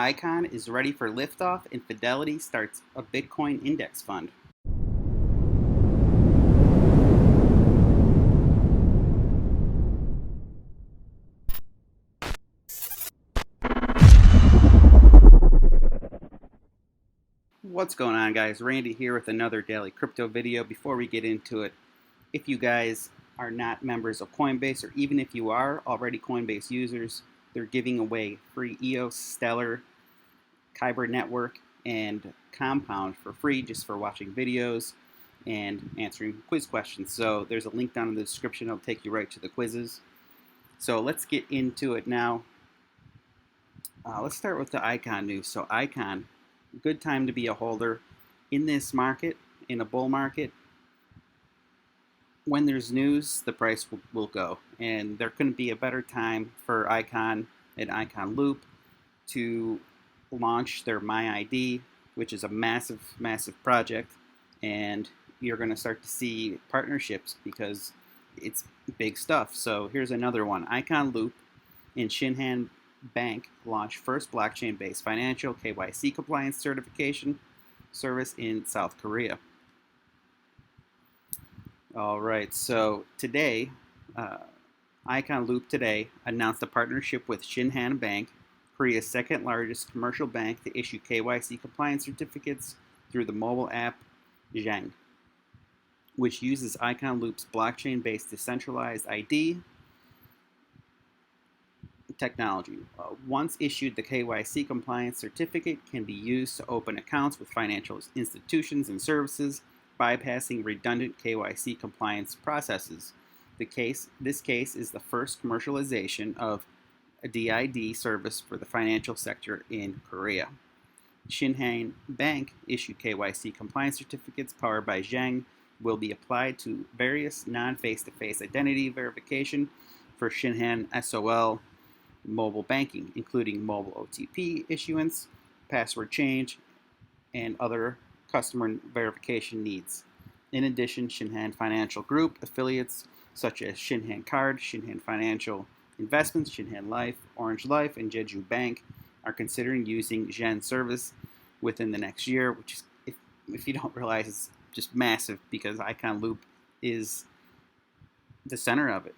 Icon is ready for liftoff and Fidelity starts a Bitcoin index fund. What's going on, guys? Randy here with another daily crypto video. Before we get into it, if you guys are not members of Coinbase, or even if you are already Coinbase users, they're giving away free EOS, Stellar, Kyber Network, and Compound for free just for watching videos and answering quiz questions. So there's a link down in the description. It'll take you right to the quizzes. So let's get into it now. Let's start with the Icon news. So Icon, good time to be a holder in this market, in a bull market. When there's news, the price will go, and there couldn't be a better time for Icon and Icon Loop to launch their MyID, which is a massive project, and you're going to start to see partnerships because it's big stuff. So here's another one. Icon Loop and Shinhan Bank launch first blockchain-based financial KYC compliance certification service in South Korea. All right, so today, Icon Loop today announced a partnership with Shinhan Bank, Korea's second largest commercial bank, to issue KYC compliance certificates through the mobile app Zheng, which uses Icon Loop's blockchain-based decentralized ID technology. Once issued, the KYC compliance certificate can be used to open accounts with financial institutions and services, bypassing redundant KYC compliance processes. This case is the first commercialization of a DID service for the financial sector in Korea. Shinhan Bank issued KYC compliance certificates powered by Zheng will be applied to various non-face-to-face identity verification for Shinhan SOL mobile banking, including mobile OTP issuance, password change, and other customer verification needs. In addition, Shinhan Financial Group affiliates such as Shinhan Card, Shinhan Financial Investments, Shinhan Life, Orange Life, and Jeju Bank are considering using Zheng service within the next year, which is, if you don't realize, it's just massive because Icon Loop is the center of it.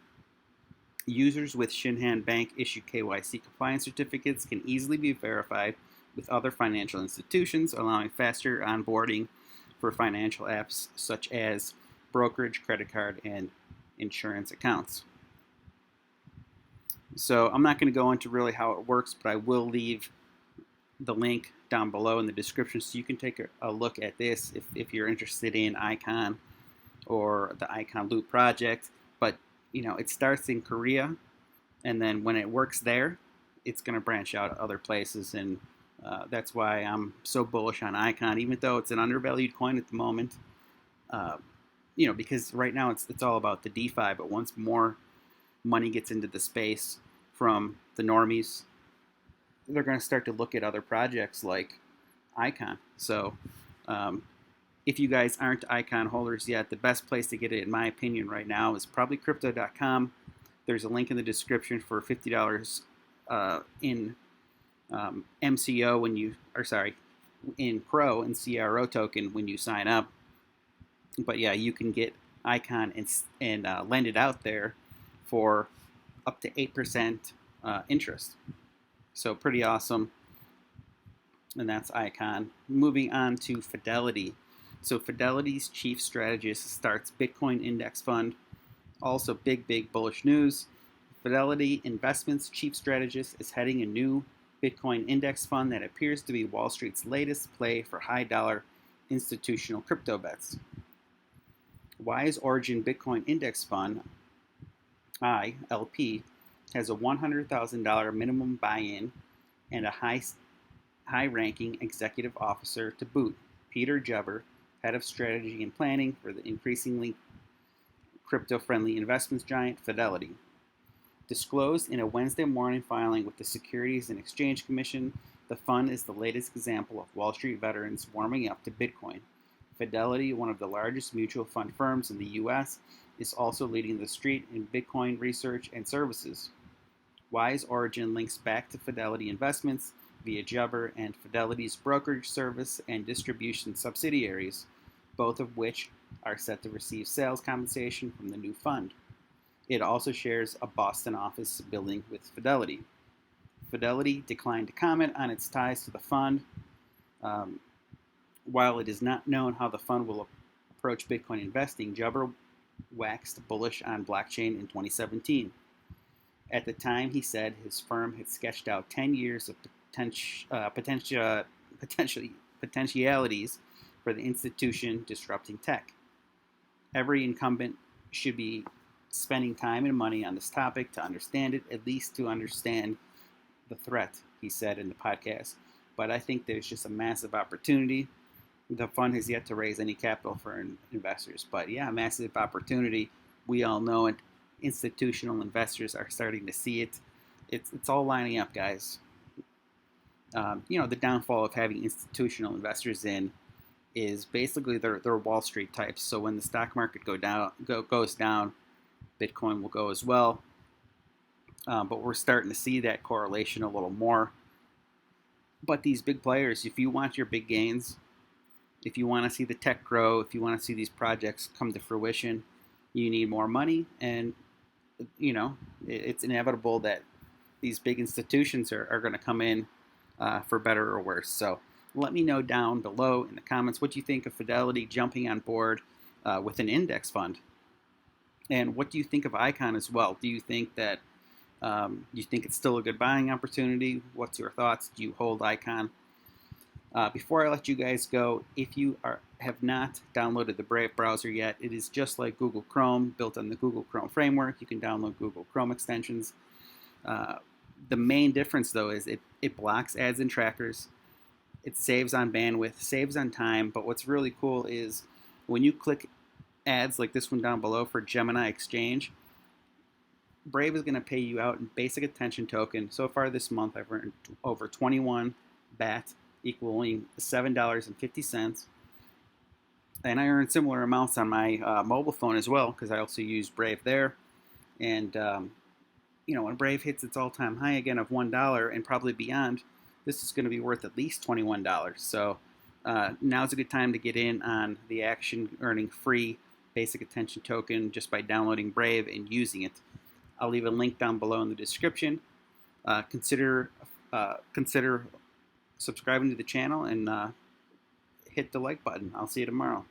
Users with Shinhan Bank issued KYC compliance certificates can easily be verified with other financial institutions, allowing faster onboarding for financial apps such as brokerage, credit card, and insurance accounts. So I'm not going to go into really how it works, but I will leave the link down below in the description so you can take a look at this if you're interested in Icon or the Icon Loop project. But you know, it starts in Korea, and then when it works there, it's going to branch out other places, and that's why I'm so bullish on Icon, even though it's an undervalued coin at the moment. You know, because right now it's all about the DeFi, but once more money gets into the space from the normies, they're going to start to look at other projects like Icon. So if you guys aren't Icon holders yet, the best place to get it, in my opinion, right now is probably crypto.com. There's a link in the description for $50 in MCO when you, or sorry, in CRO and CRO token when you sign up. But yeah, you can get Icon and lend it out there for up to 8% interest. So pretty awesome. And that's Icon. Moving on to Fidelity. So Fidelity's chief strategist starts Bitcoin index fund. Also big bullish news. Fidelity Investments chief strategist is heading a new Bitcoin index fund that appears to be Wall Street's latest play for high dollar institutional crypto bets. Wise Origin Bitcoin Index Fund, ILP, has a $100,000 minimum buy-in and a high-ranking executive officer to boot. Peter Jebber, head of strategy and planning for the increasingly crypto-friendly investments giant Fidelity. Disclosed in a Wednesday morning filing with the Securities and Exchange Commission, the fund is the latest example of Wall Street veterans warming up to Bitcoin. Fidelity, one of the largest mutual fund firms in the U.S., is also leading the street in Bitcoin research and services. Wise Origin links back to Fidelity Investments, via Jubber and Fidelity's brokerage service and distribution subsidiaries, both of which are set to receive sales compensation from the new fund. It also shares a Boston office building with Fidelity. Fidelity declined to comment on its ties to the fund. While it is not known how the fund will approach Bitcoin investing, Jubber waxed bullish on blockchain in 2017. At the time, he said his firm had sketched out 10 years of potentialities for the institution disrupting tech. Every incumbent should be spending time and money on this topic to understand it, at least to understand the threat, he said in the podcast. But I think there's just a massive opportunity. The fund has yet to raise any capital for investors. But yeah, massive opportunity. We all know it. Institutional investors are starting to see it. It's all lining up, guys. The downfall of having institutional investors in is basically they're Wall Street types. So when the stock market goes down, Bitcoin will go as well. But we're starting to see that correlation a little more. But these big players, if you want your big gains, if you want to see the tech grow, if you want to see these projects come to fruition, you need more money. And, it's inevitable that these big institutions are going to come in for better or worse. So let me know down below in the comments what you think of Fidelity jumping on board with an index fund. And what do you think of Icon as well? Do you think that you think it's still a good buying opportunity? What's your thoughts? Do you hold Icon? Before I let you guys go, if you have not downloaded the Brave browser yet, it is just like Google Chrome, built on the Google Chrome framework. You can download Google Chrome extensions. The main difference, though, is it blocks ads and trackers. It saves on bandwidth, saves on time. But what's really cool is when you click ads like this one down below for Gemini Exchange, Brave is going to pay you out in basic attention token. So far this month, I've earned over 21 BAT, equaling $7.50. And I earn similar amounts on my mobile phone as well, because I also use Brave there. And, when Brave hits its all-time high again of $1 and probably beyond, this is going to be worth at least $21. So now's a good time to get in on the action, earning free basic attention token just by downloading Brave and using it. I'll leave a link down below in the description. Consider subscribing to the channel and hit the like button. I'll see you tomorrow.